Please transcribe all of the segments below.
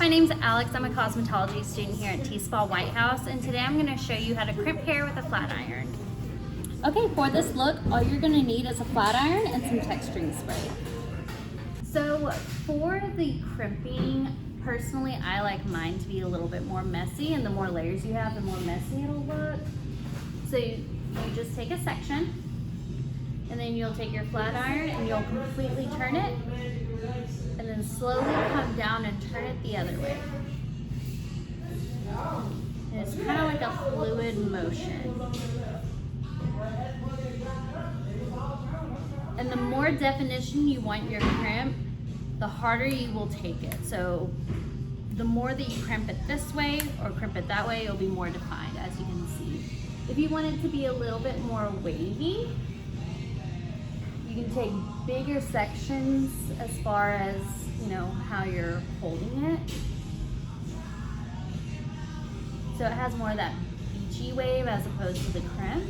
My name's Alex. I'm a cosmetology student here at T-Spa White House, and today I'm going to show you how to crimp hair with a flat iron. Okay, for this look, all you're going to need is a flat iron and some texturing spray. So for the crimping, personally, I like mine to be a little bit more messy, and the more layers you have, the more messy it'll look. So you just take a section, and then you'll take your flat iron and you'll completely turn it, and then slowly come down and turn it the other way. And it's kind of like a fluid motion. And the more definition you want your crimp, the harder you will take it. So the more that you crimp it this way or crimp it that way, it'll be more defined, as you can see. If you want it to be a little bit more wavy, you can take bigger sections as far as, you know, how you're holding it. So it has more of that beachy wave as opposed to the crimp.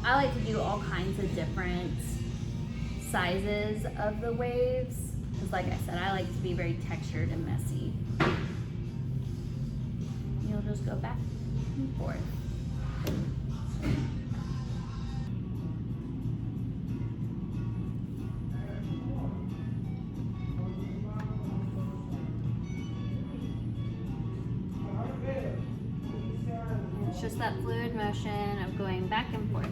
I like to do all kinds of different sizes of the waves because, like I said, I like to be very textured and messy. You'll just go back and forth. It's just that fluid motion of going back and forth.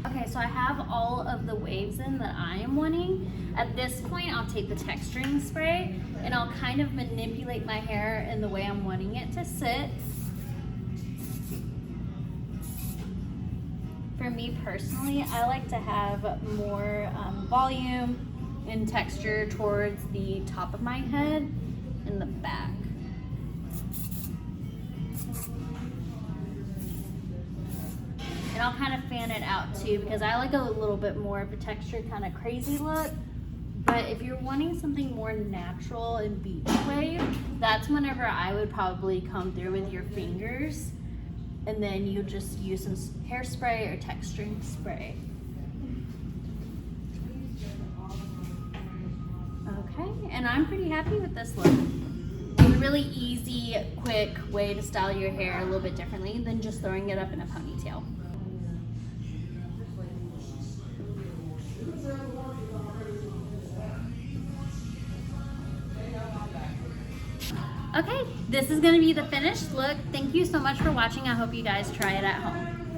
Okay, so I have all of the waves in that I am wanting. At this point, I'll take the texturing spray and I'll kind of manipulate my hair in the way I'm wanting it to sit. For me personally, I like to have more volume and texture towards the top of my head and the back. And I'll kind of fan it out too because I like a little bit more of a texture, kind of crazy look. But if you're wanting something more natural and beach wave, that's whenever I would probably come through with your fingers. And then you just use some hairspray or texturing spray. Okay, and I'm pretty happy with this look. It's a really easy, quick way to style your hair a little bit differently than just throwing it up in a ponytail. Okay, this is going to be the finished look. Thank you so much for watching. I hope you guys try it at home.